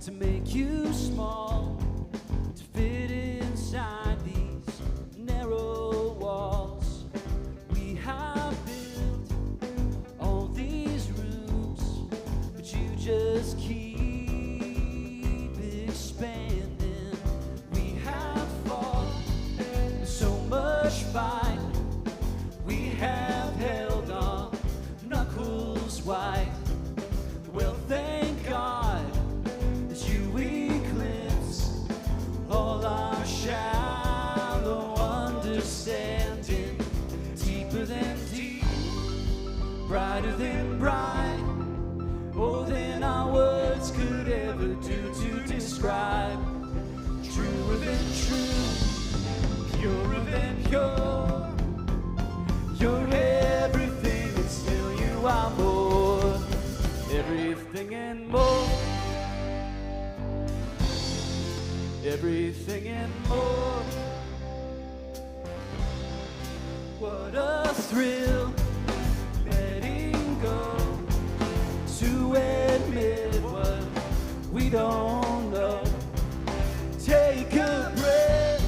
to make you small, to fit inside these narrow walls. We have built all these rooms, but you just keep expanding. We have fought so much fight, we have held on knuckles white. Well, thank God that you eclipse all our shallow understanding. Deeper than deep, brighter than bright, more than our words could ever do to describe. Truer than true, purer than pure. You're everything and still you are more. Everything and more. Everything and more. What a thrill, letting go to admit what we don't know. Take a breath,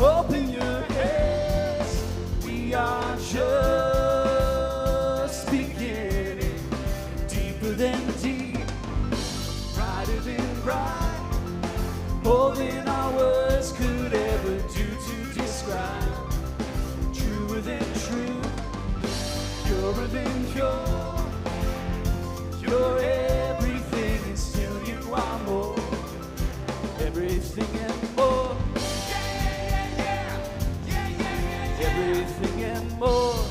open your eyes. We are just beginning. Deeper than deep, brighter than bright, more than our words could ever do to describe. Truer than true, purer than pure. You're everything and still you are more. Everything and more. Everything and more.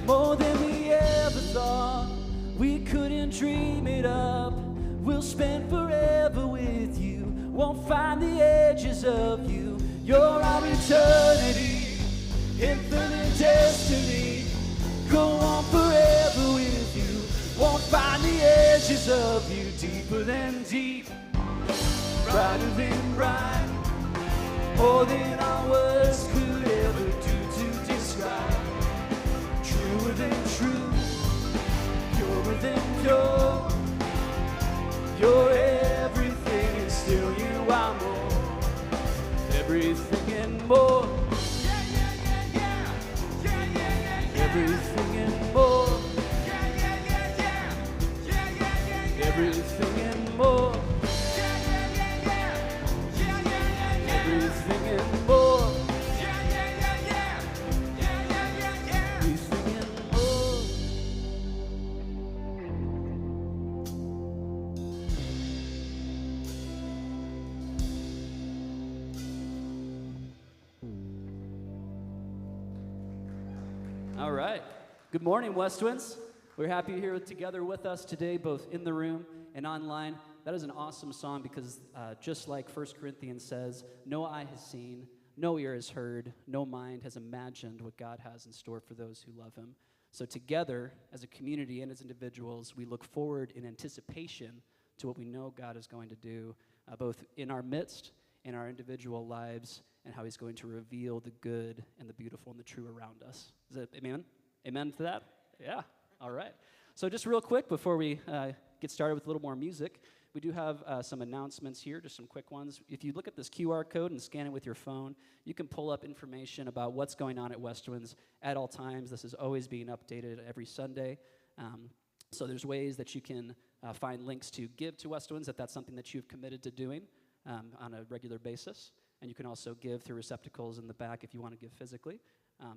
More than we ever thought. We couldn't dream it up. We'll spend forever with you. Won't find the edges of you. You're our eternity, infinite destiny. Go on forever with you. Won't find the edges of you. Deeper than deep, brighter than bright, more than our words could ever do to describe. Truer than true, purer than pure. You're everything and still you are more. Everything and more. Everything and more. Everything and more. Everything and more. Everything and more. All right. Good morning, Westwinds. We're happy you're here together with us today, both in the room and online. That is an awesome song because just like 1 Corinthians says, no eye has seen, no ear has heard, no mind has imagined what God has in store for those who love him. So together, as a community and as individuals, we look forward in anticipation to what we know God is going to do, both in our midst, in our individual lives, and how he's going to reveal the good and the beautiful and the true around us. Is it amen? Amen to that? Yeah. All right. So just real quick before we get started with a little more music, we do have some announcements here, just some quick ones. If you look at this QR code and scan it with your phone, you can pull up information about what's going on at Westwinds at all times. This is always being updated every Sunday. So there's ways that you can find links to give to Westwinds if that's something that you've committed to doing on a regular basis. And you can also give through receptacles in the back if you want to give physically.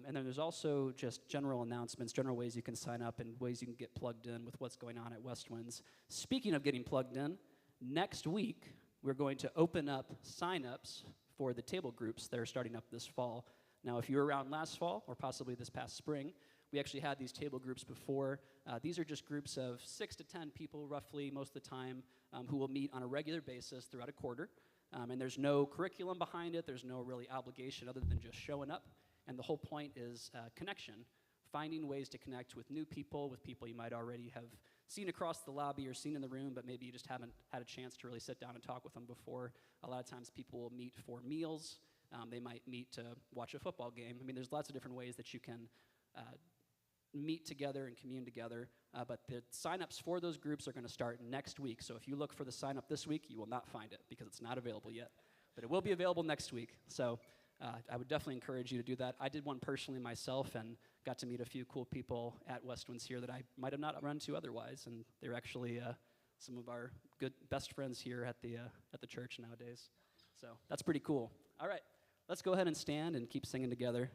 And then there's also just general announcements, general ways you can sign up and ways you can get plugged in with what's going on at Westwinds. Speaking of getting plugged in, next week we're going to open up sign-ups for the table groups that are starting up this fall. Now, if you were around last fall or possibly this past spring, we actually had these table groups before. These are just groups of 6 to 10 people roughly most of the time who will meet on a regular basis throughout a quarter. And there's no curriculum behind it. There's no really obligation other than just showing up. And the whole point is connection, finding ways to connect with new people, with people you might already have seen across the lobby or seen in the room, but maybe you just haven't had a chance to really sit down and talk with them before. A lot of times people will meet for meals. They might meet to watch a football game. I mean, there's lots of different ways that you can meet together and commune together. But the sign-ups for those groups are going to start next week. So if you look for the sign-up this week, you will not find it because it's not available yet. But it will be available next week. So I would definitely encourage you to do that. I did one personally myself and got to meet a few cool people at Westwinds here that I might have not run to otherwise. And they're actually some of our good best friends here at the church nowadays. So that's pretty cool. All right, let's go ahead and stand and keep singing together.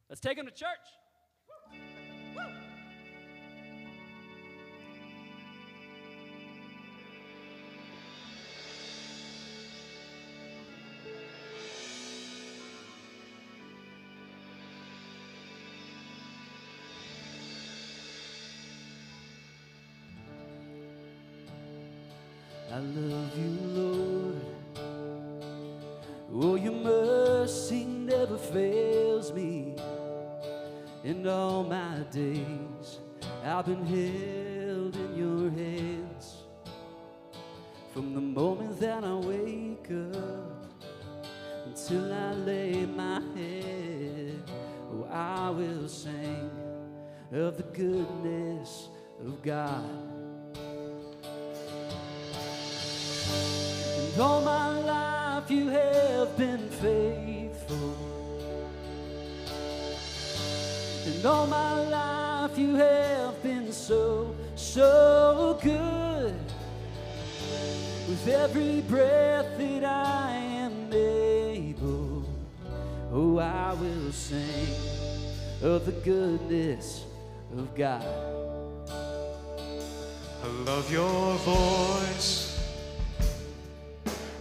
Let's take them to church. Woo! Woo! I love you, Lord. Oh, your mercy never fails me. In all my days, I've been held in your hands. From the moment that I wake up until I lay my head, oh, I will sing of the goodness of God. And all my life you have been faithful. And all my life you have been so, so good. With every breath that I am able, oh, I will sing of the goodness of God. I love your voice.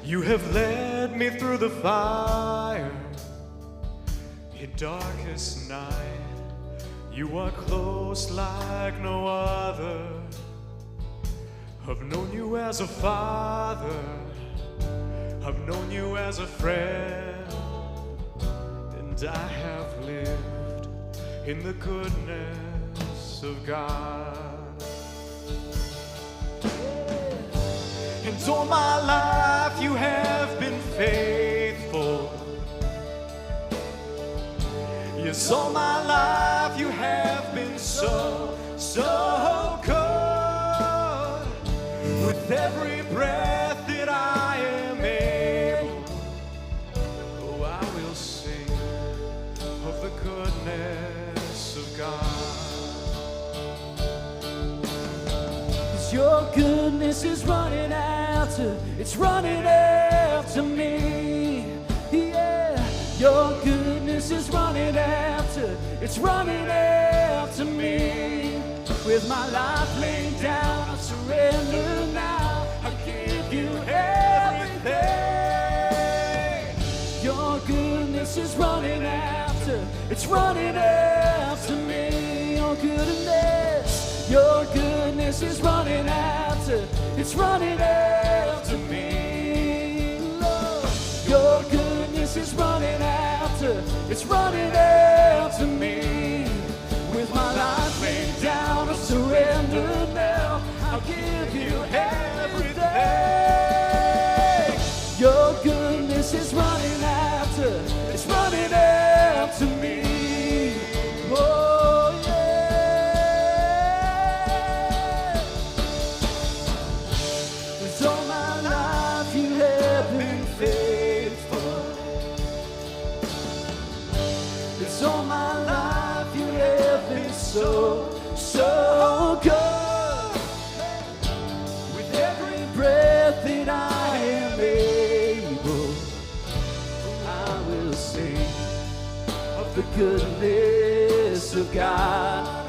You have led me through the fire. In darkest night, you are close like no other. I've known you as a father. I've known you as a friend. And I have lived in the goodness of God. And all my life you have been faithful. Yes, all my life you have been so, so good. With every breath that I am able, oh, I will sing of the goodness of God. 'Cause your goodness is running after, it's running after me. Yeah, your goodness is running after, it's running after me. With my life laid down, I surrender now. I give you everything. Your goodness is running after, it's running after me. Your goodness is running after, it's running after me. Lord, your goodness is running after, it's running after me. With my life laid down, I surrender now. I'll give you everything. Your goodness is running after, it's running after me. Oh, yeah. 'Cause all my life you have been faithful. It's all my life you have been so, so good. With every breath that I am able, I will sing of the goodness of God.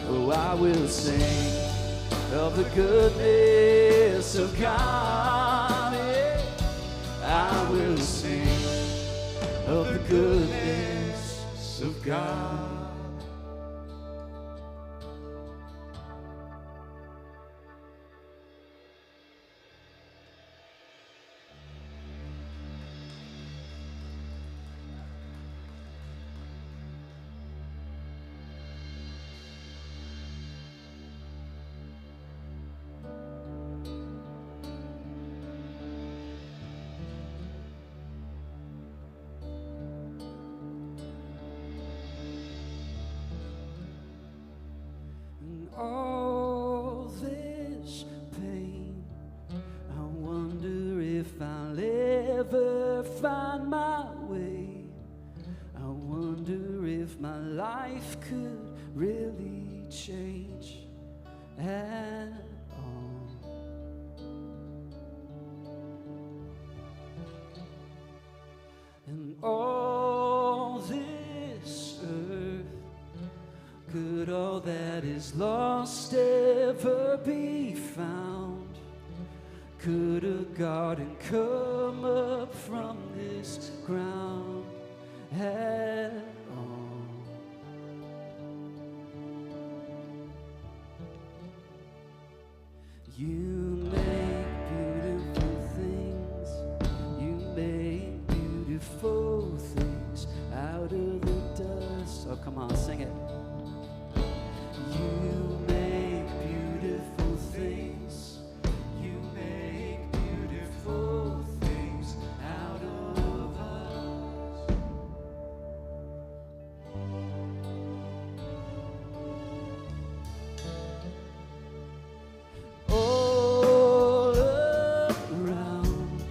Oh, I will sing of the goodness of God. Yeah. I will sing of the goodness of God. ever find my way, I wonder if my life could really change at all. And all this earth, could all that is lost ever be found? Could a garden come up from this ground at all? You make beautiful things, you make beautiful things out of the dust. Oh, come on, sing it. You make beautiful things, you make beautiful things out of us. All around,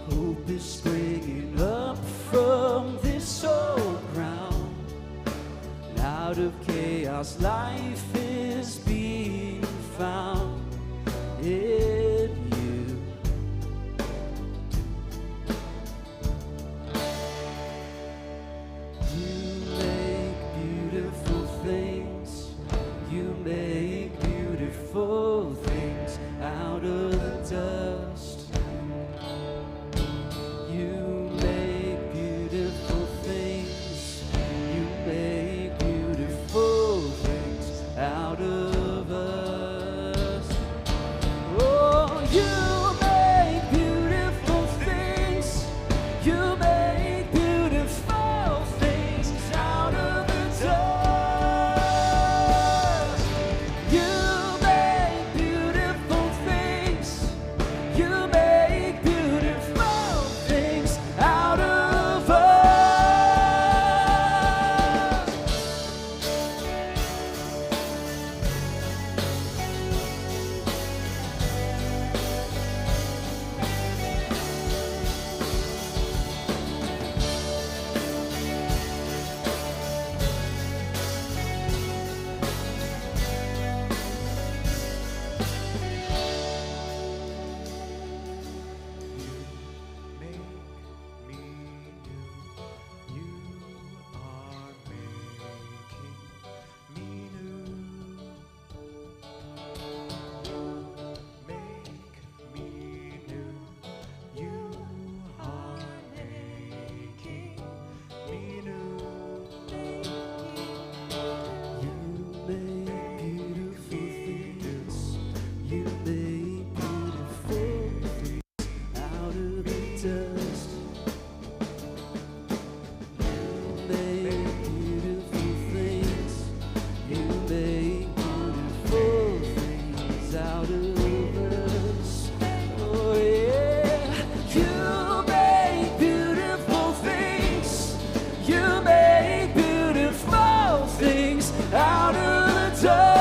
hope is springing up from this old ground. Out of chaos, life is being found in you. You make beautiful things, you make beautiful things out of the dust. You make beautiful things, you make beautiful things out of us. Oh, you make beautiful things, you make beautiful things out of the dust. You make beautiful things, you make beautiful things out of us. Make me new. You are making me new. Make me new. You are making me new. You make beautiful things, you make beautiful things out of the dust. You make beautiful things, you make beautiful things out of us. Oh yeah, you make beautiful things, you make beautiful things out of the dust.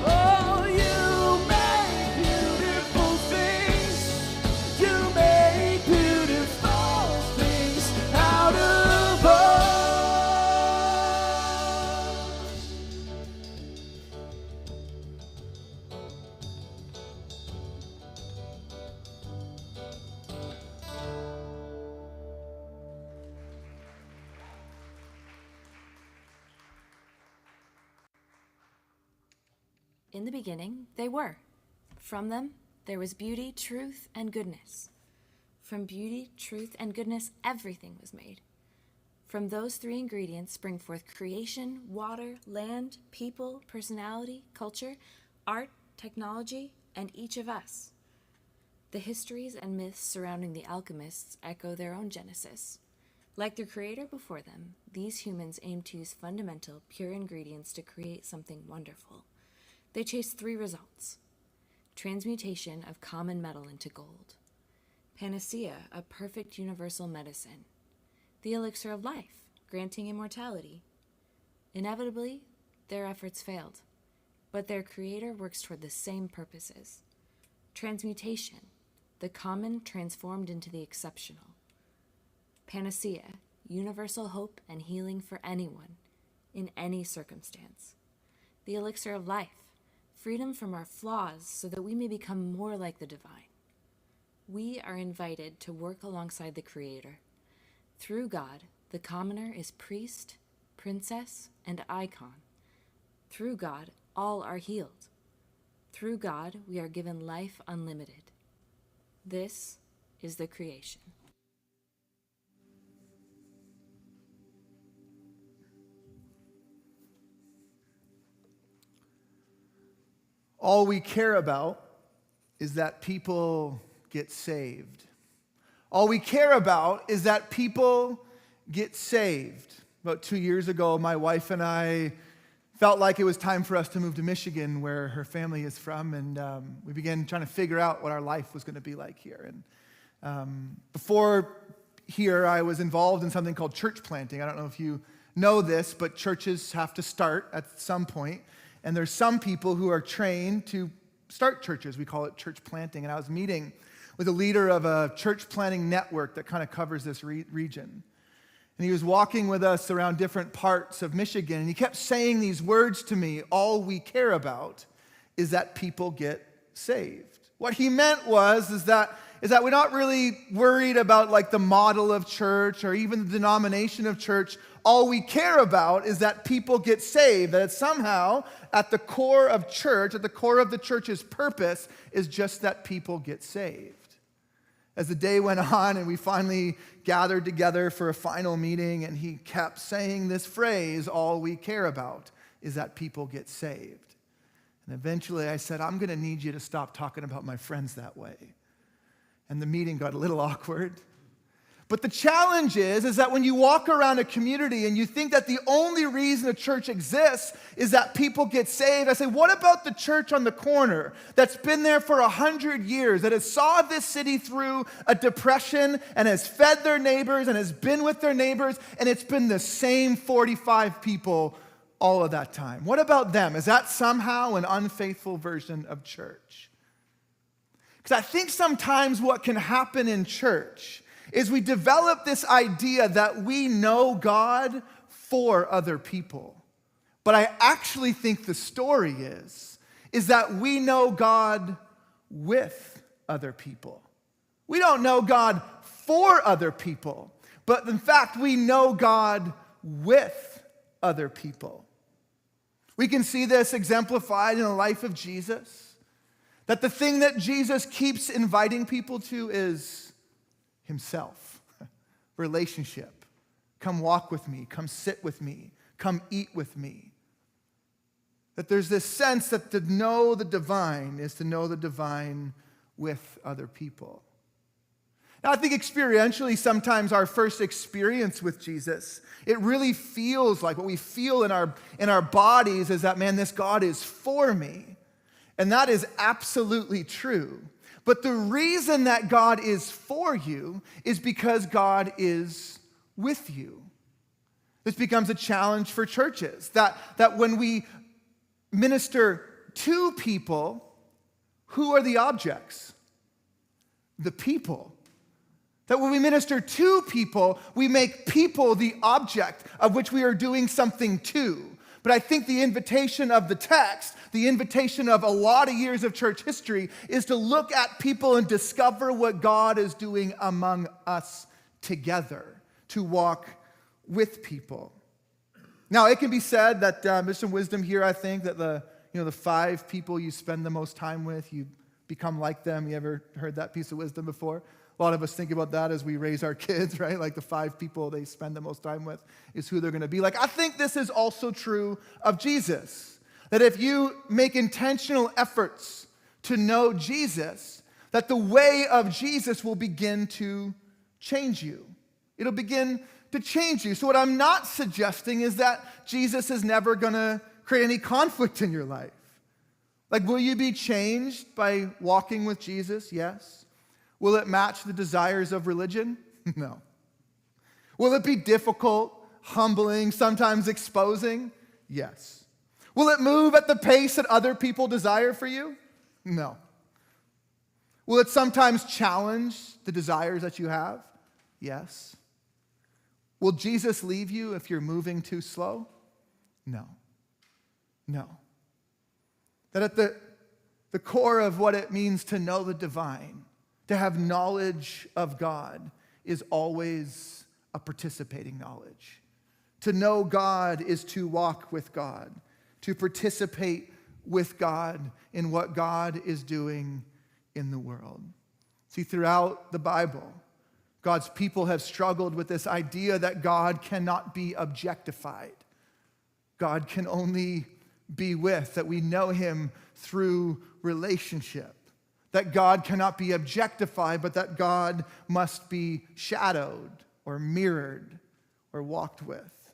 Oh, you make beautiful things, you make beautiful things out of us. In the beginning, they were. From them, there was beauty, truth, and goodness. From beauty, truth, and goodness, everything was made. From those three ingredients spring forth creation, water, land, people, personality, culture, art, technology, and each of us. The histories and myths surrounding the alchemists echo their own genesis. Like their creator before them, these humans aim to use fundamental, pure ingredients to create something wonderful. They chase three results: transmutation of common metal into gold, panacea, a perfect universal medicine, the elixir of life, granting immortality. Inevitably, their efforts failed, but their creator works toward the same purposes. Transmutation, the common transformed into the exceptional. Panacea, universal hope and healing for anyone, in any circumstance. The elixir of life, freedom from our flaws so that we may become more like the divine. We are invited to work alongside the Creator. Through God, the commoner is priest, princess, and icon. Through God, all are healed. Through God, we are given life unlimited. This is the creation. All we care about is that people get saved. All we care about is that people get saved. About 2 years ago, my wife and I felt like it was time for us to move to Michigan, where her family is from, and we began trying to figure out what our life was going to be like here. And before here, I was involved in something called church planting. I don't know if you know this, but churches have to start at some point. And there's some people who are trained to start churches. We call it church planting. And I was meeting with a leader of a church planting network that kind of covers this region. And he was walking with us around different parts of Michigan. And he kept saying these words to me: all we care about is that people get saved. What he meant is that we're not really worried about like the model of church or even the denomination of church. All we care about is that people get saved, that it's somehow at the core of church, at the core of the church's purpose, is just that people get saved. As the day went on and we finally gathered together for a final meeting, and he kept saying this phrase, all we care about is that people get saved. And eventually I said, I'm going to need you to stop talking about my friends that way. And the meeting got a little awkward. But the challenge is that when you walk around a community and you think that the only reason a church exists is that people get saved, I say, what about the church on the corner that's been there for 100 years, that has saw this city through a depression and has fed their neighbors and has been with their neighbors, and it's been the same 45 people all of that time? What about them? Is that somehow an unfaithful version of church? Because I think sometimes what can happen in church is we develop this idea that we know God for other people. But I actually think the story is that we know God with other people. We don't know God for other people, but in fact, we know God with other people. We can see this exemplified in the life of Jesus, that the thing that Jesus keeps inviting people to is himself, relationship. Come walk with me, come sit with me, come eat with me. That there's this sense that to know the divine is to know the divine with other people. Now, I think experientially, sometimes our first experience with Jesus, it really feels like what we feel in our bodies is that, man, this God is for me. And that is absolutely true. But the reason that God is for you is because God is with you. This becomes a challenge for churches, that when we minister to people, who are the objects? The people. That when we minister to people, we make people the object of which we are doing something to. But I think the invitation of the text, the invitation of a lot of years of church history, is to look at people and discover what God is doing among us together, to walk with people. Now, it can be said that there's some wisdom here, I think, that the 5 people you spend the most time with, you become like them. You ever heard that piece of wisdom before? A lot of us think about that as we raise our kids, right? Like the 5 people they spend the most time with is who they're going to be like. I think this is also true of Jesus. That if you make intentional efforts to know Jesus, that the way of Jesus will begin to change you. It'll begin to change you. So what I'm not suggesting is that Jesus is never going to create any conflict in your life. Like, will you be changed by walking with Jesus? Yes. Will it match the desires of religion? No. Will it be difficult, humbling, sometimes exposing? Yes. Will it move at the pace that other people desire for you? No. Will it sometimes challenge the desires that you have? Yes. Will Jesus leave you if you're moving too slow? No. No. That at the core of what it means to know the divine, to have knowledge of God, is always a participating knowledge. To know God is to walk with God, to participate with God in what God is doing in the world. See, throughout the Bible, God's people have struggled with this idea that God cannot be objectified. God can only be with, that we know him through relationship. That God cannot be objectified, but that God must be shadowed or mirrored or walked with.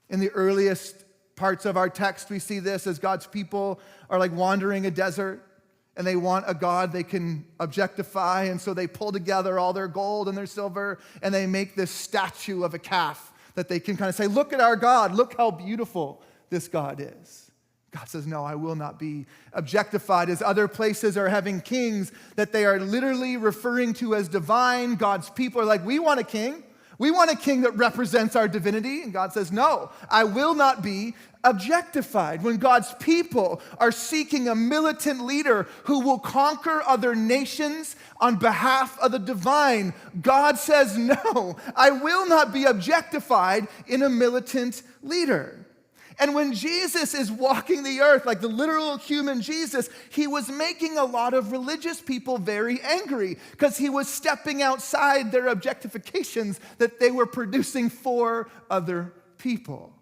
In the earliest parts of our text, we see this as God's people are like wandering a desert, and they want a God they can objectify, and so they pull together all their gold and their silver, and they make this statue of a calf that they can kind of say, look at our God, look how beautiful this God is. God says, no, I will not be objectified. As other places are having kings that they are literally referring to as divine, God's people are like, we want a king. We want a king that represents our divinity. And God says, no, I will not be objectified. When God's people are seeking a militant leader who will conquer other nations on behalf of the divine, God says, no, I will not be objectified in a militant leader. And when Jesus is walking the earth, like the literal human Jesus, he was making a lot of religious people very angry because he was stepping outside their objectifications that they were producing for other people.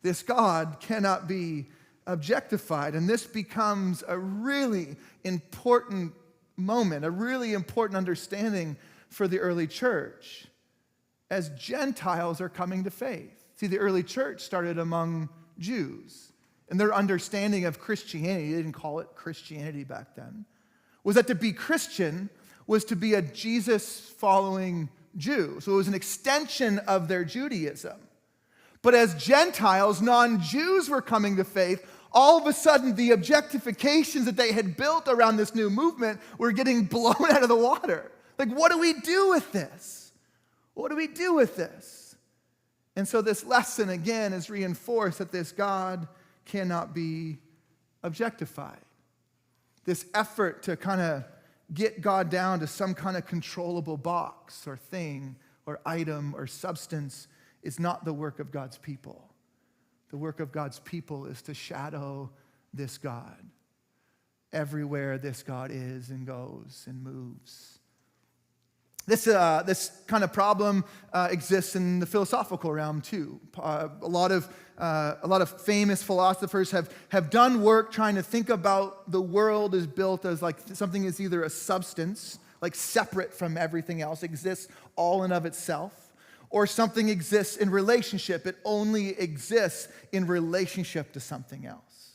This God cannot be objectified. And this becomes a really important moment, a really important understanding for the early church as Gentiles are coming to faith. See, the early church started among Jews, and their understanding of Christianity, they didn't call it Christianity back then, was that to be Christian was to be a Jesus-following Jew. So it was an extension of their Judaism. But as Gentiles, non-Jews were coming to faith, all of a sudden the objectifications that they had built around this new movement were getting blown out of the water. Like, what do we do with this? What do we do with this? And so this lesson, again, is reinforced that this God cannot be objectified. This effort to kind of get God down to some kind of controllable box or thing or item or substance is not the work of God's people. The work of God's people is to shadow this God everywhere this God is and goes and moves. This kind of problem exists in the philosophical realm too. A lot of famous philosophers have done work trying to think about the world as built as like something is either a substance, like separate from everything else, exists all in of itself, or something exists in relationship. It only exists in relationship to something else.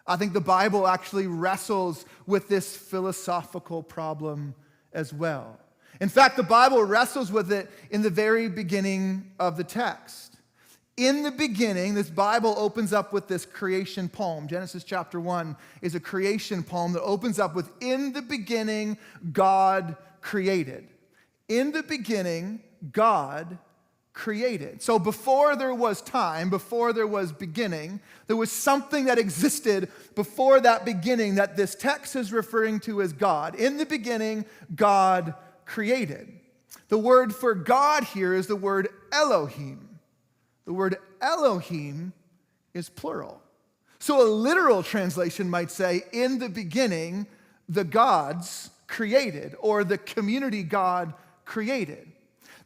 I think the Bible actually wrestles with this philosophical problem as well. In fact, the Bible wrestles with it in the very beginning of the text. In the beginning, this Bible opens up with this creation poem. Genesis chapter 1 is a creation poem that opens up with, in the beginning, God created. In the beginning, God created. So before there was time, before there was beginning, there was something that existed before that beginning that this text is referring to as God. In the beginning, God created. The word for God here is the word Elohim. The word Elohim is plural. So a literal translation might say, in the beginning, the gods created, or the community God created.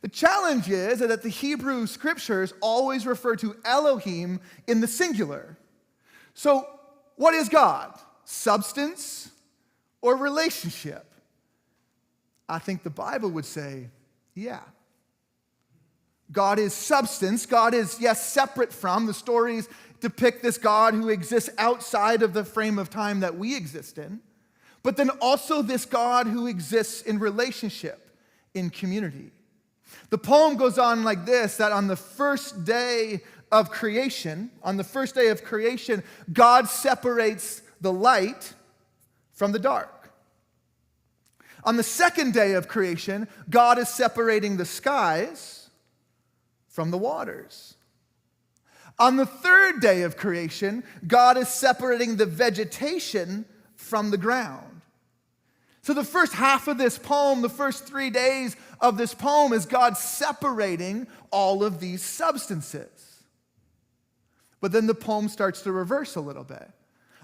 The challenge is that the Hebrew scriptures always refer to Elohim in the singular. So what is God? Substance or relationship? I think the Bible would say, yeah. God is substance. God is, yes, separate from. The stories depict this God who exists outside of the frame of time that we exist in. But then also this God who exists in relationship, in community. The poem goes on like this, that on the first day of creation, God separates the light from the dark. On the second day of creation, God is separating the skies from the waters. On the third day of creation, God is separating the vegetation from the ground. So the first half of this poem, the first 3 days of this poem, is God separating all of these substances. But then the poem starts to reverse a little bit.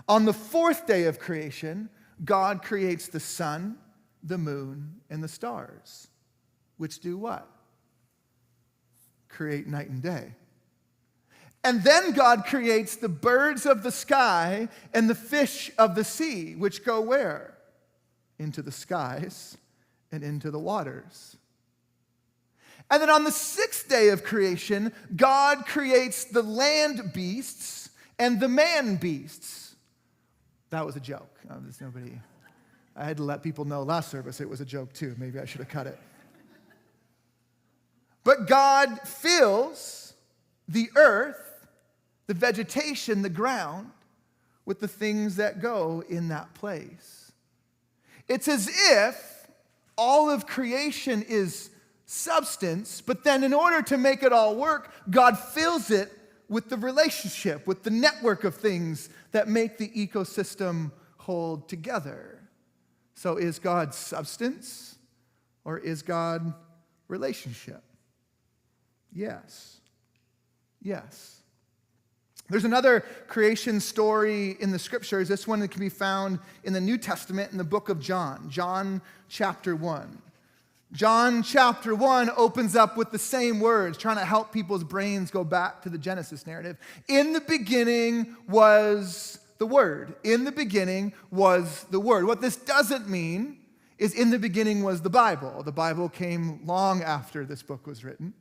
On the fourth day of creation, God creates the sun, the moon, and the stars, which do what? Create night and day. And then God creates the birds of the sky and the fish of the sea, which go where? Into the skies and into the waters. And then on the sixth day of creation, God creates the land beasts and the man beasts. That was a joke. There's nobody. I had to let people know last service it was a joke too. Maybe I should have cut it. But God fills the earth, the vegetation, the ground, with the things that go in that place. It's as if all of creation is substance, but then in order to make it all work, God fills it with the relationship, with the network of things that make the ecosystem hold together. So is God substance or is God relationship? Yes. Yes. There's another creation story in the scriptures. This one can be found in the New Testament in the book of John, John chapter 1. John chapter 1 opens up with the same words, trying to help people's brains go back to the Genesis narrative. In the beginning was the Word. In the beginning was the Word. What this doesn't mean is in the beginning was the Bible. The Bible came long after this book was written.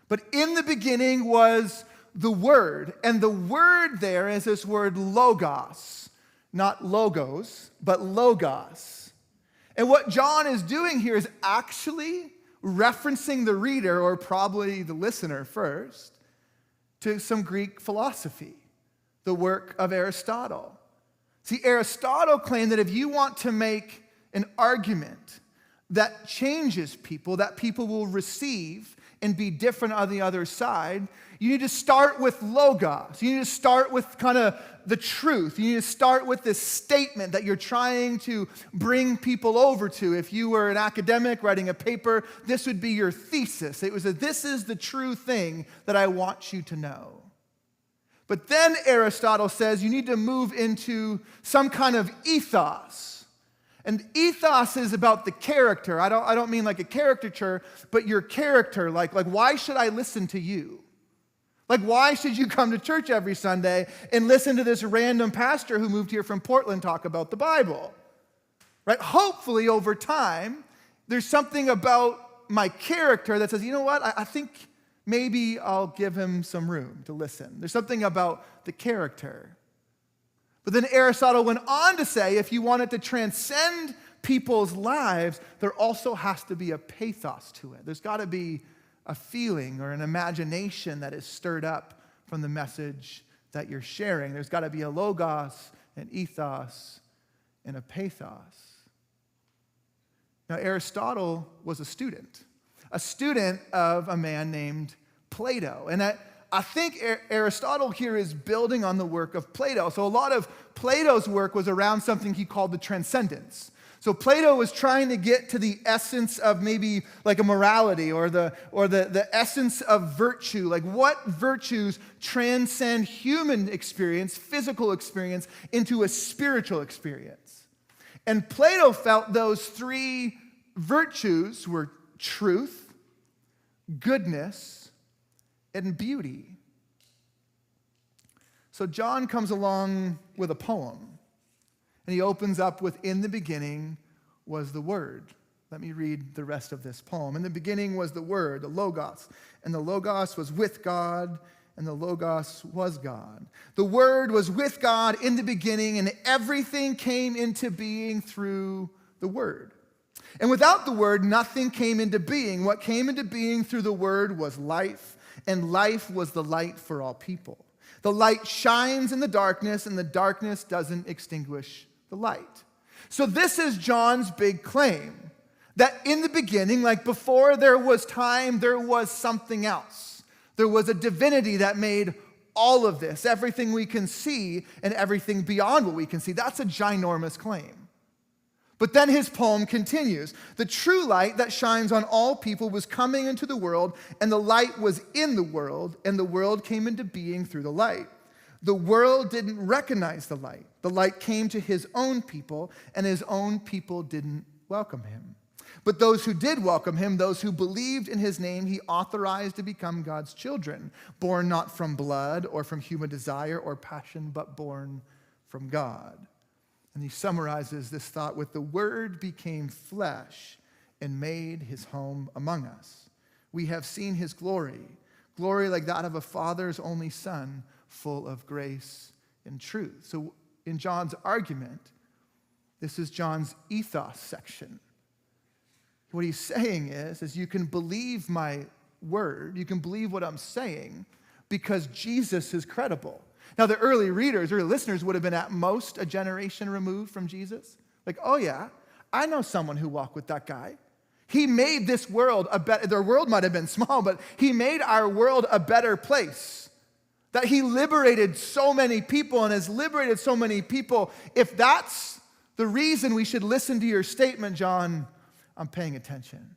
But in the beginning was the Word. And the word there is this word logos. Not logos, but logos. And what John is doing here is actually referencing the reader, or probably the listener first, to some Greek philosophy, the work of Aristotle. See, Aristotle claimed that if you want to make an argument that changes people, that people will receive and be different on the other side, you need to start with logos. You need to start with kind of the truth. You need to start with this statement that you're trying to bring people over to. If you were an academic writing a paper, this would be your thesis. It was this is the true thing that I want you to know. But then Aristotle says you need to move into some kind of ethos. And ethos is about the character. I don't mean like a caricature, but your character. Like why should I listen to you? Like, why should you come to church every Sunday and listen to this random pastor who moved here from Portland talk about the Bible? Right? Hopefully, over time, there's something about my character that says, you know what? I think maybe I'll give him some room to listen. There's something about the character. But then Aristotle went on to say, if you want it to transcend people's lives, there also has to be a pathos to it. There's got to be a feeling or an imagination that is stirred up from the message that you're sharing. There's got to be a logos, an ethos, and a pathos. Now, Aristotle was a student of a man named Plato. And I think Aristotle here is building on the work of Plato. So a lot of Plato's work was around something he called the transcendence. So Plato was trying to get to the essence of maybe like a morality or the essence of virtue. Like what virtues transcend human experience, physical experience, into a spiritual experience. And Plato felt those three virtues were truth, goodness, and beauty. So John comes along with a poem. And he opens up with, in the beginning was the Word. Let me read the rest of this poem. In the beginning was the Word, the Logos. And the Logos was with God, and the Logos was God. The Word was with God in the beginning, and everything came into being through the Word. And without the Word, nothing came into being. What came into being through the Word was life, and life was the light for all people. The light shines in the darkness, and the darkness doesn't extinguish the light. So this is John's big claim, that in the beginning, like before there was time, there was something else. There was a divinity that made all of this, everything we can see and everything beyond what we can see. That's a ginormous claim. But then his poem continues. The true light that shines on all people was coming into the world, and the light was in the world, and the world came into being through the light. The world didn't recognize the light. The light came to his own people, and his own people didn't welcome him. But those who did welcome him, those who believed in his name, he authorized to become God's children, born not from blood or from human desire or passion, but born from God. And he summarizes this thought with, the Word became flesh and made his home among us. We have seen his glory, glory like that of a father's only son, full of grace and truth. So in John's argument, this is John's ethos section. What he's saying is you can believe my word, you can believe what I'm saying because Jesus is credible. Now, the early readers, early listeners would have been at most a generation removed from Jesus. Like, oh yeah, I know someone who walked with that guy. He made this world a better, their world might have been small, but he made our world a better place. That he liberated so many people and has liberated so many people. If that's the reason we should listen to your statement, John, I'm paying attention.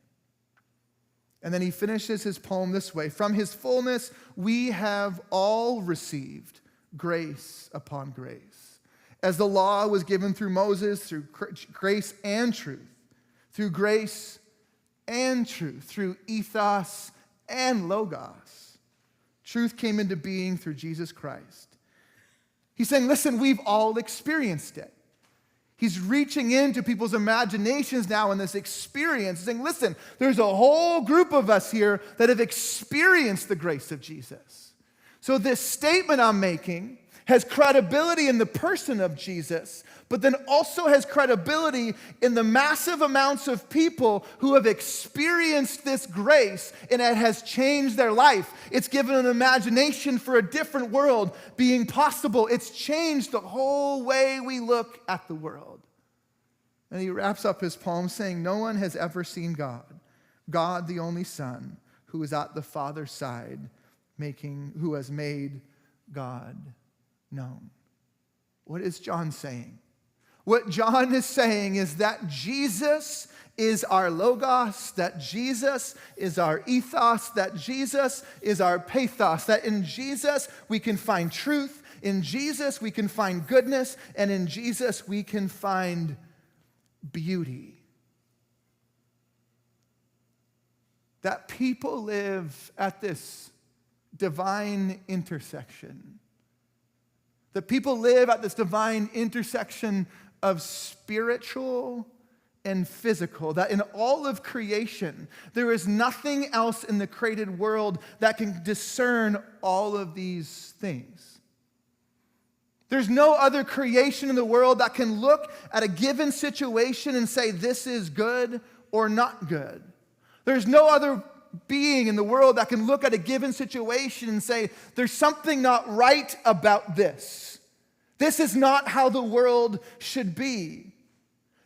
And then he finishes his poem this way. From his fullness, we have all received grace upon grace. As the law was given through Moses, through grace and truth, through grace and truth, through ethos and logos, truth came into being through Jesus Christ. He's saying, listen, we've all experienced it. He's reaching into people's imaginations now in this experience, saying, listen, there's a whole group of us here that have experienced the grace of Jesus. So this statement I'm making has credibility in the person of Jesus, but then also has credibility in the massive amounts of people who have experienced this grace, and it has changed their life. It's given an imagination for a different world being possible. It's changed the whole way we look at the world. And he wraps up his poem saying, no one has ever seen God, God the only Son, who is at the Father's side, who has made God known. What is John saying? What John is saying is that Jesus is our logos, that Jesus is our ethos, that Jesus is our pathos, that in Jesus we can find truth, in Jesus we can find goodness, and in Jesus we can find beauty. That people live at this divine intersection. That people live at this divine intersection of spiritual and physical. That in all of creation, there is nothing else in the created world that can discern all of these things. There's no other creation in the world that can look at a given situation and say, this is good or not good. There's no other being in the world that can look at a given situation and say, there's something not right about this. This is not how the world should be.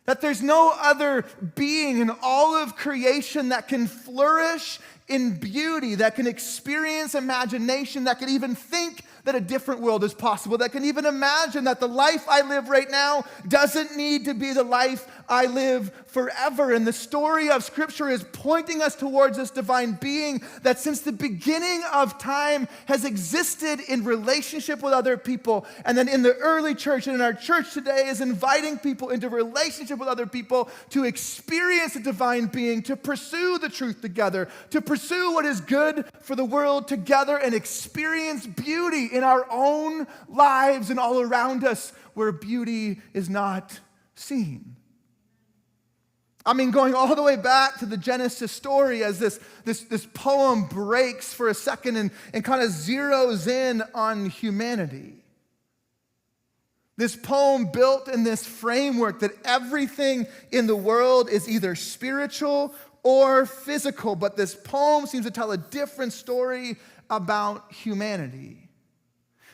That there's no other being in all of creation that can flourish in beauty, that can experience imagination, that can even think that a different world is possible, that can even imagine that the life I live right now doesn't need to be the life I live forever. And the story of Scripture is pointing us towards this divine being that since the beginning of time has existed in relationship with other people. And then in the early church and in our church today is inviting people into relationship with other people to experience a divine being, to pursue the truth together, to pursue what is good for the world together and experience beauty in our own lives and all around us where beauty is not seen. I mean, going all the way back to the Genesis story as this poem breaks for a second and kind of zeroes in on humanity. This poem built in this framework that everything in the world is either spiritual or physical, but this poem seems to tell a different story about humanity.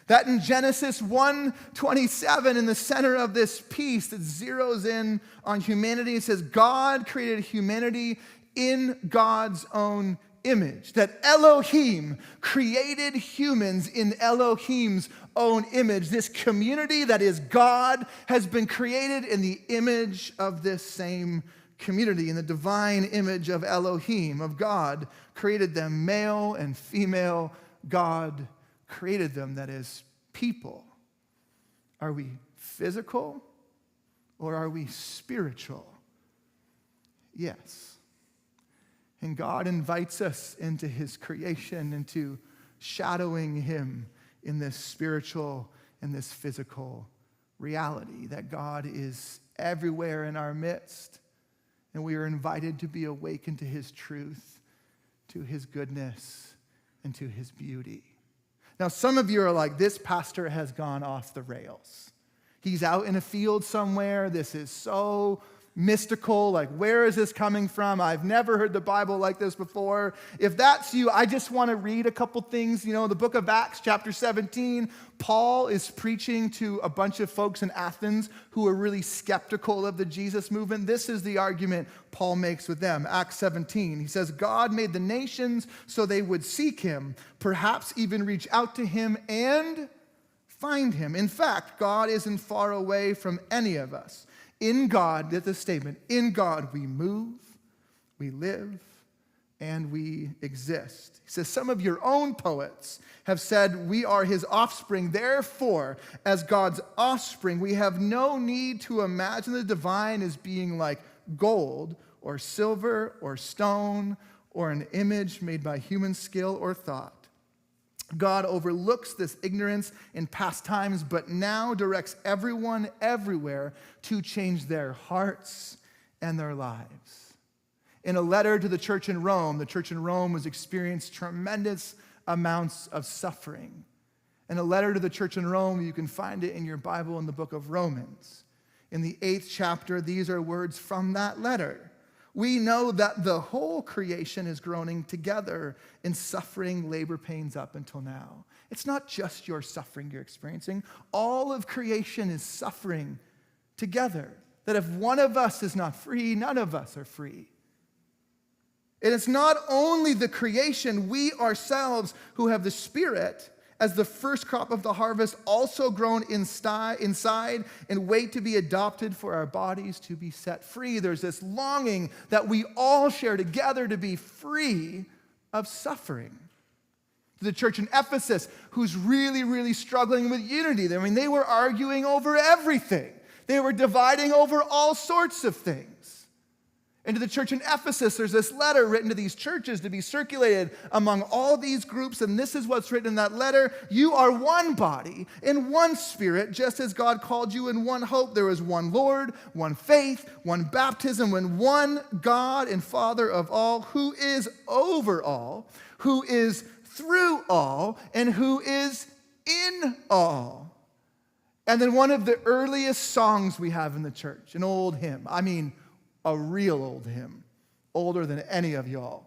That in Genesis 1:27, in the center of this piece that zeroes in on humanity, it says, God created humanity in God's own image. That Elohim created humans in Elohim's own image. This community that is God has been created in the image of this same community, in the divine image of Elohim, of God, created them male and female. God created them, that is, people. Are we physical or are we spiritual? Yes. And God invites us into his creation, into shadowing him in this spiritual and this physical reality, that God is everywhere in our midst, and we are invited to be awakened to his truth, to his goodness, and to his beauty. Now, some of you are like, this pastor has gone off the rails. He's out in a field somewhere. This is so mystical. Like, where is this coming from? I've never heard the Bible like this before. If that's you, I just want to read a couple things. You know, the book of Acts, chapter 17, Paul is preaching to a bunch of folks in Athens who are really skeptical of the Jesus movement. This is the argument Paul makes with them. Acts 17, he says, God made the nations so they would seek him, perhaps even reach out to him and find him. In fact, God isn't far away from any of us. In God, that's a statement, in God we move, we live, and we exist. He says, some of your own poets have said we are his offspring. Therefore, as God's offspring, we have no need to imagine the divine as being like gold or silver or stone or an image made by human skill or thought. God overlooks this ignorance in past times, but now directs everyone everywhere to change their hearts and their lives. In a letter to the church in Rome was experienced tremendous amounts of suffering. In a letter to the church in Rome, you can find it in your Bible in the book of Romans. In the 8th chapter, these are words from that letter. We know that the whole creation is groaning together in suffering, labor pains up until now. It's not just your suffering you're experiencing. All of creation is suffering together. That if one of us is not free, none of us are free. And it's not only the creation, we ourselves who have the Spirit as the first crop of the harvest, also grown inside and wait to be adopted for our bodies to be set free. There's this longing that we all share together to be free of suffering. The church in Ephesus, who's really, really struggling with unity. I mean, they were arguing over everything. They were dividing over all sorts of things. And to the church in Ephesus, there's this letter written to these churches to be circulated among all these groups, and this is what's written in that letter. You are one body in one spirit, just as God called you in one hope. There is one Lord, one faith, one baptism, and one God and Father of all, who is over all, who is through all, and who is in all. And then one of the earliest songs we have in the church, an old hymn. I mean, a real old hymn, older than any of y'all,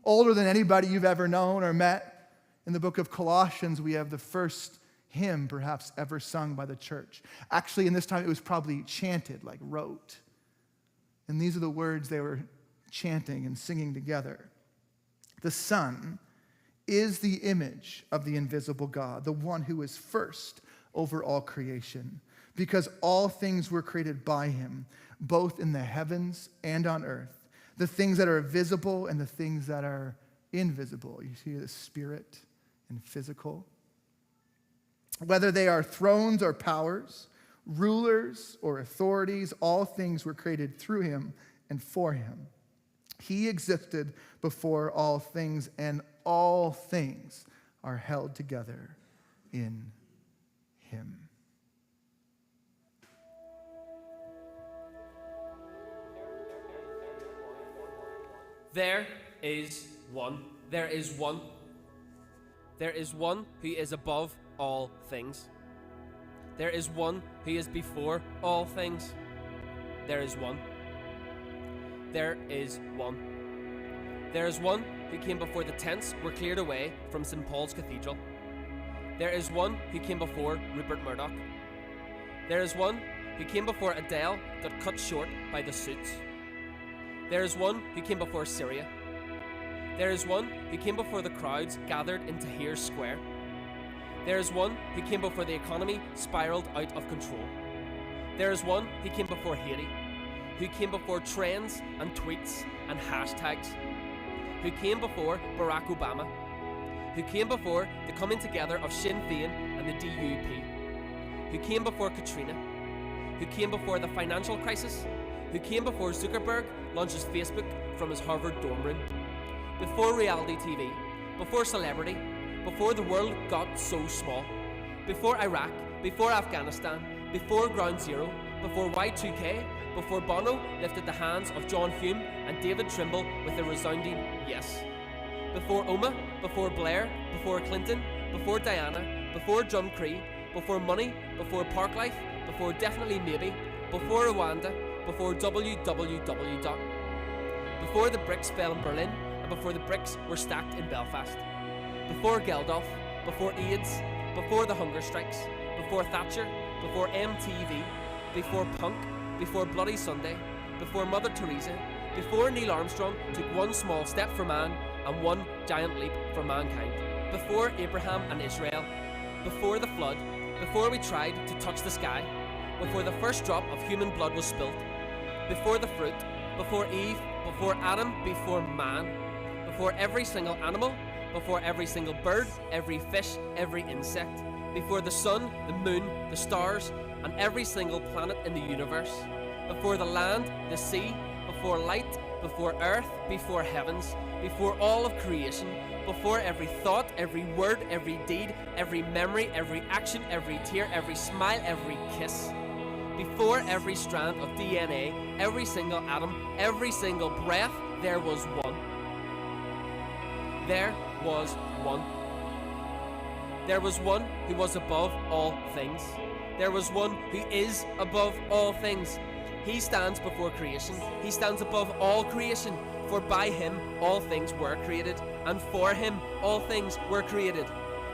older than anybody you've ever known or met. In the book of Colossians, we have the first hymn perhaps ever sung by the church. Actually, in this time, it was probably chanted, like rote. And these are the words they were chanting and singing together. The Son is the image of the invisible God, the one who is first over all creation, because all things were created by him, both in the heavens and on earth, the things that are visible and the things that are invisible. You see the spirit and physical. Whether they are thrones or powers, rulers or authorities, all things were created through him and for him. He existed before all things, and all things are held together in him. There is one. There is one. There is one who is above all things. There is one who is before all things. There is one. There is one. There is one who came before the tents were cleared away from St. Paul's Cathedral. There is one who came before Rupert Murdoch. There is one who came before Adele got cut short by the suits. There is one who came before Syria. There is one who came before the crowds gathered in Tahrir Square. There is one who came before the economy spiraled out of control. There is one who came before Haiti, who came before trends and tweets and hashtags, who came before Barack Obama, who came before the coming together of Sinn Féin and the DUP, who came before Katrina, who came before the financial crisis, who came before Zuckerberg launches Facebook from his Harvard dorm room, before reality TV, before celebrity, before the world got so small, before Iraq, before Afghanistan, before Ground Zero, before Y2K, before Bono lifted the hands of John Hume and David Trimble with a resounding yes. Before Oma, before Blair, before Clinton, before Diana, before John Cree, before money, before Parklife, before definitely maybe, before Rwanda, before www. Before the bricks fell in Berlin and before the bricks were stacked in Belfast. Before Geldof, before AIDS, before the hunger strikes, before Thatcher, before MTV, before punk, before Bloody Sunday, before Mother Teresa, before Neil Armstrong took one small step for man and one giant leap for mankind, before Abraham and Israel, before the flood, before we tried to touch the sky, before the first drop of human blood was spilt, before the fruit, before Eve, before Adam, before man, before every single animal, before every single bird, every fish, every insect, before the sun, the moon, the stars, and every single planet in the universe, before the land, the sea, before light, before earth, before heavens, before all of creation, before every thought, every word, every deed, every memory, every action, every tear, every smile, every kiss, before every strand of DNA, every single atom, every single breath, there was one. There was one. There was one who was above all things. There was one who is above all things. He stands before creation. He stands above all creation. For by him all things were created, and for him all things were created.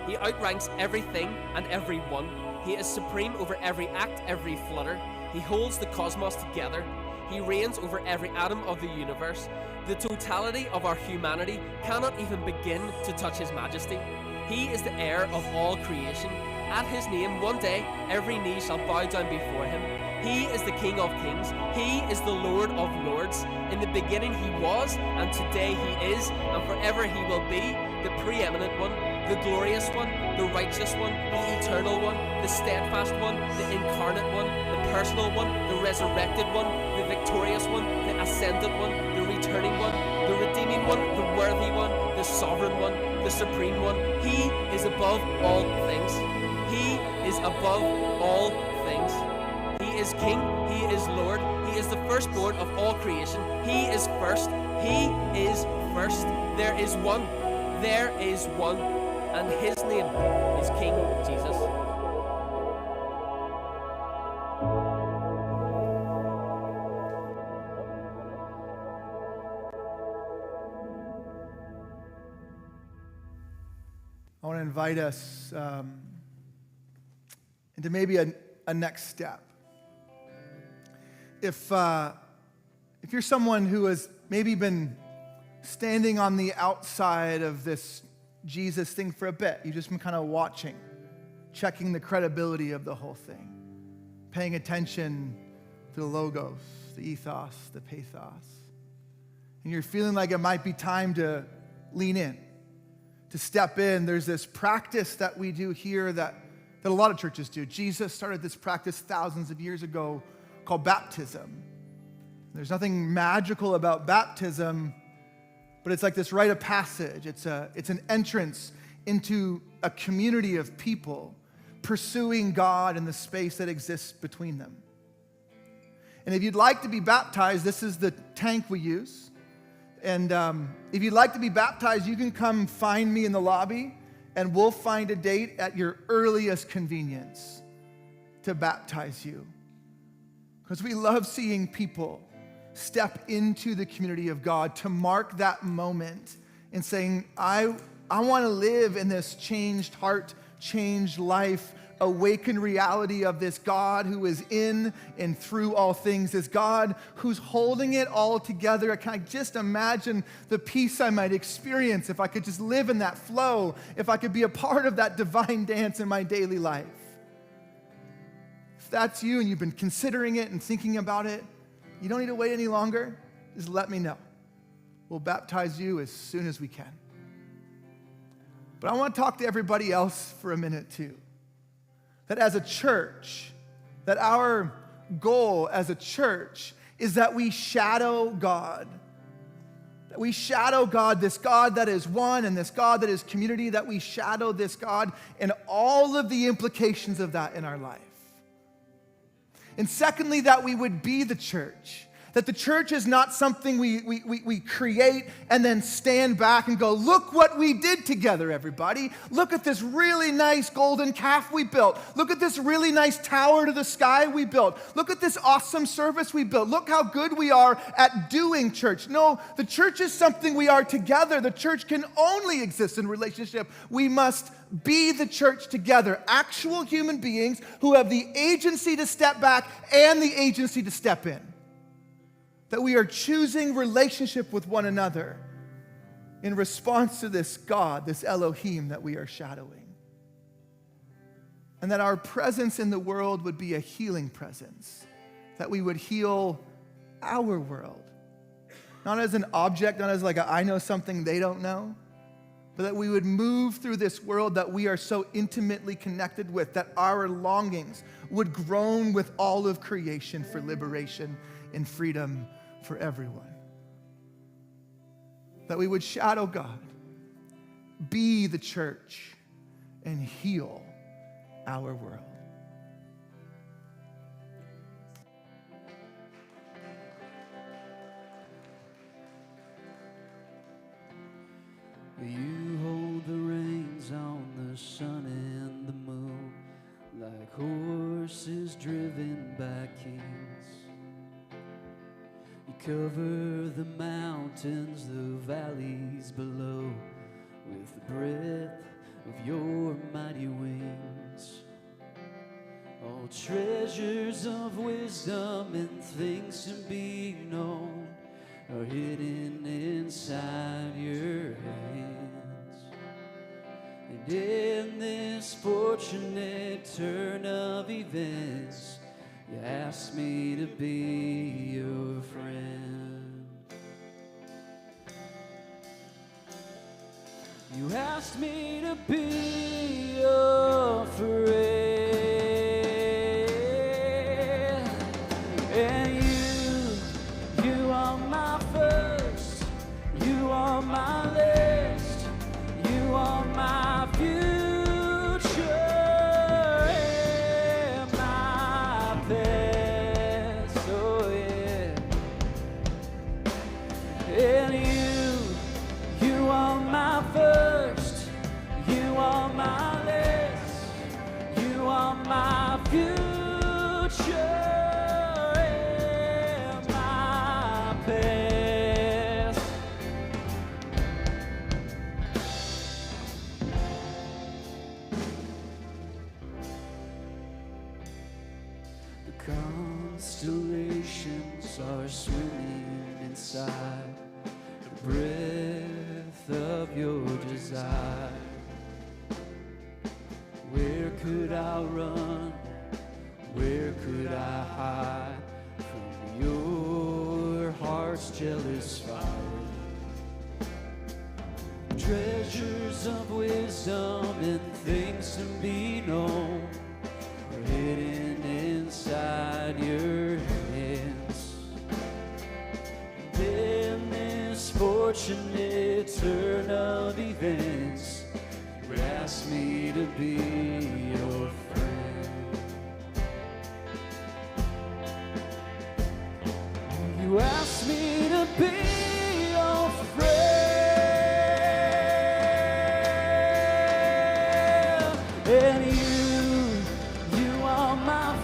He outranks everything and everyone. He is supreme over every act, every flutter. He holds the cosmos together. He reigns over every atom of the universe. The totality of our humanity cannot even begin to touch his majesty. He is the heir of all creation. At his name, one day, every knee shall bow down before him. He is the King of kings. He is the Lord of lords. In the beginning he was, and today he is, and forever he will be, the preeminent one, the glorious one, the righteous one, the eternal one, the steadfast one, the incarnate one, the personal one, the resurrected one, the victorious one, the ascendant one, the returning one, the redeeming one, the worthy one, the sovereign one, the supreme one. He is above all things. He is above all things. He is King, He is Lord, He is the firstborn of all creation. He is first, He is first. There is one, and His name is King Jesus. I want to invite us into maybe a next step. If you're someone who has maybe been standing on the outside of this Jesus thing for a bit, you've just been kind of watching, checking the credibility of the whole thing, paying attention to the logos, the ethos, the pathos, and you're feeling like it might be time to lean in, to step in. There's this practice that we do here that a lot of churches do. Jesus started this practice thousands of years ago called baptism. There's nothing magical about baptism, but it's like this rite of passage. It's an entrance into a community of people pursuing God in the space that exists between them. And if you'd like to be baptized, this is the tank we use. And if you'd like to be baptized, you can come find me in the lobby, and we'll find a date at your earliest convenience. to baptize you. Because we love seeing people step into the community of God to mark that moment and saying, I want to live in this changed heart, changed life, awakened reality of this God who is in and through all things, this God who's holding it all together. Can I just imagine the peace I might experience if I could just live in that flow, if I could be a part of that divine dance in my daily life? If that's you and you've been considering it and thinking about it, you don't need to wait any longer. Just let me know. We'll baptize you as soon as we can. But I want to talk to everybody else for a minute too. That as a church, that our goal as a church is that we shadow God. That we shadow God, this God that is one and this God that is community, that we shadow this God and all of the implications of that in our life. And secondly, that we would be the church. That the church is not something we create and then stand back and go, look what we did together, everybody. Look at this really nice golden calf we built. Look at this really nice tower to the sky we built. Look at this awesome service we built. Look how good we are at doing church. No, the church is something we are together. The church can only exist in relationship. We must be the church together. Actual human beings who have the agency to step back and the agency to step in. That we are choosing relationship with one another in response to this God, this Elohim that we are shadowing. And that our presence in the world would be a healing presence. That we would heal our world. Not as an object, not as like I know something they don't know, but that we would move through this world that we are so intimately connected with, that our longings would groan with all of creation for liberation and freedom for everyone. That we would shadow God, be the church, and heal our world. You hold the reins on the sun and the moon, like horses driven by kings. You cover the mountains, the valleys below, with the breath of your mighty wings. All treasures of wisdom and things to be known are hidden inside your hands. And in this fortunate turn of events, you asked me to be your friend. You asked me to be your friend. And you are my first, you are my last, you are my future. My future and my past. The constellations are swimming inside the breath of your desire. Where could I run? Where could I hide from your heart's jealous fire? Treasures of wisdom and things to be known are hidden inside your hands. And in this fortunate turn of events, you asked me to be your friend. You asked me to be your friend. And you are my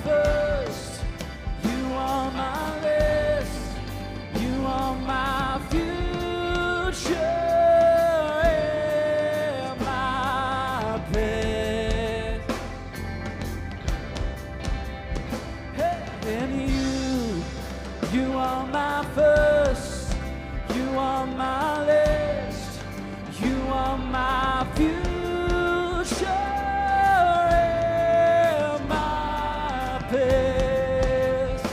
future and my past.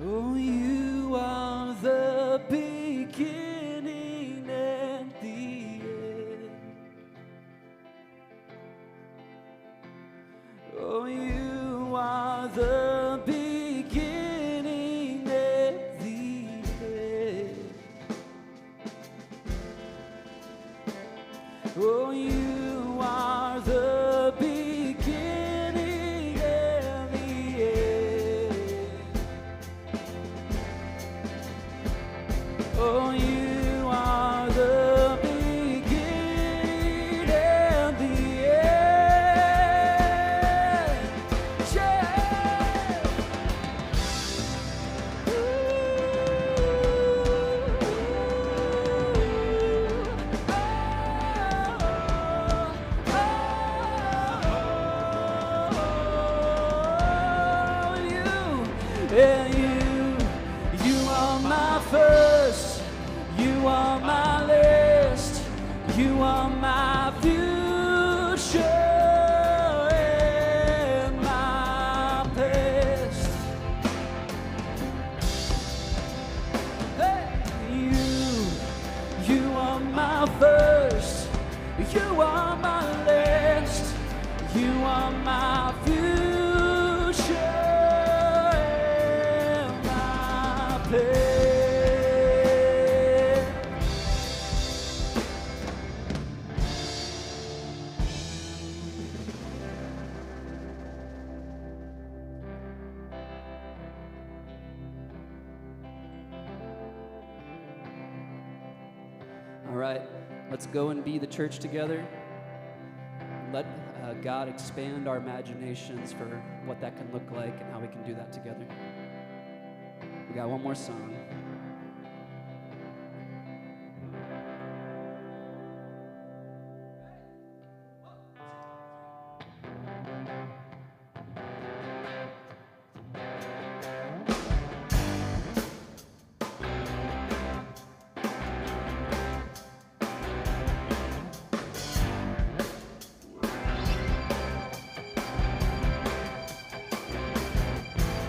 Oh, you are the beginning and the end. Oh, you are the beginning and the end. Oh, you are the beginning and the end. Oh, you are the beginning and the end. Yeah. And you are my first, you are my last, you are my future and my past. Hey, you are my first, you are my last, you are my future and my past. All right, let's go and be the church together. Let God expand our imaginations for what that can look like and how we can do that together. We got one more song.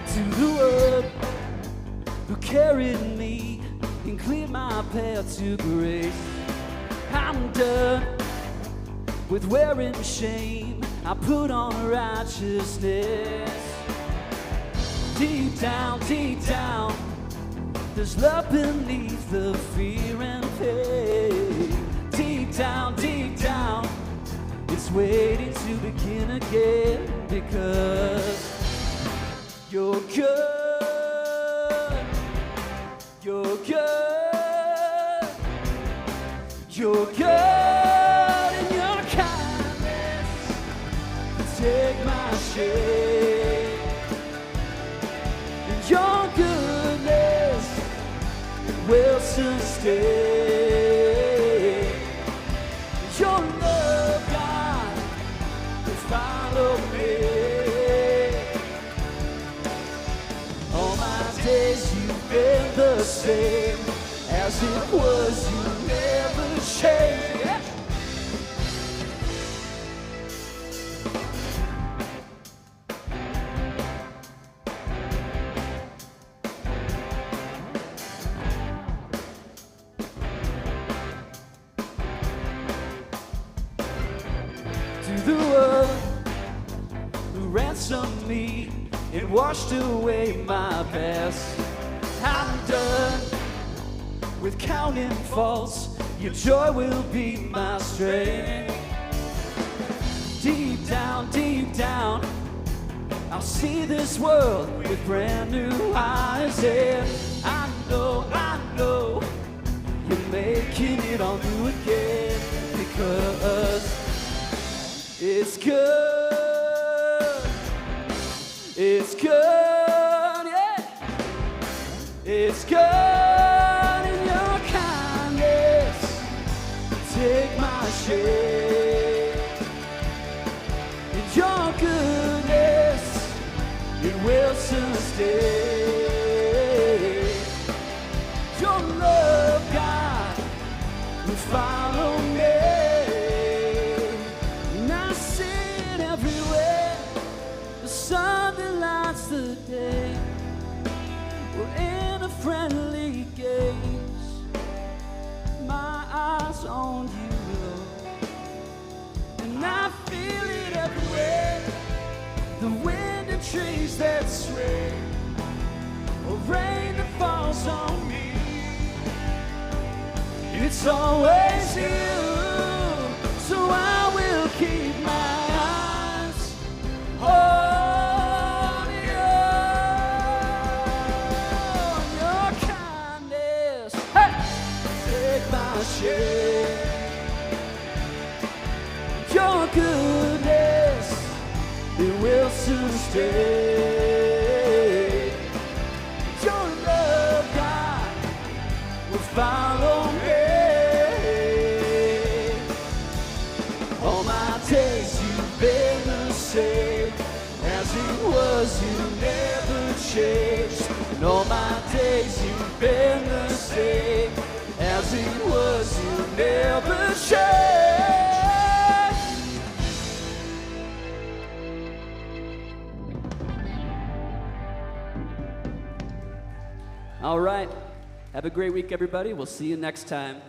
To the one who carried me and cleared my path to grace. I'm done with wearing shame. I put on righteousness. Deep down, there's love beneath the fear and pain. Deep down, it's waiting to begin again because you're good, you're good, you're good in your kindness. Take my shame, and your goodness will sustain. Your love, God, will follow me. All my days you've been the same. As it was, you never changed. Yeah. To the one who ransomed me and washed away my past. I'm done with counting faults. Your joy will be my strength. Deep down, I'll see this world with brand new eyes. And I know, you're making it all new again because it's good. It's good, yeah. It's good in your kindness. Take my shame. In your goodness, it will sustain. stay. Your love, God, will follow me. And I see it everywhere. The sun that lights the day. We're in a friendly gaze. My eyes on you, Lord. And I feel it everywhere. The wind and trees that sway, or rain that falls on me. It's always you, so I will keep my eyes on you. Your kindness, hey, take my share. Your goodness, it will soon stay. Your love, God, will follow me. All my days you've been the same. As it was, you never changed. And all my days you've been the same. As it was, you never changed. All right. Have a great week, everybody. We'll see you next time.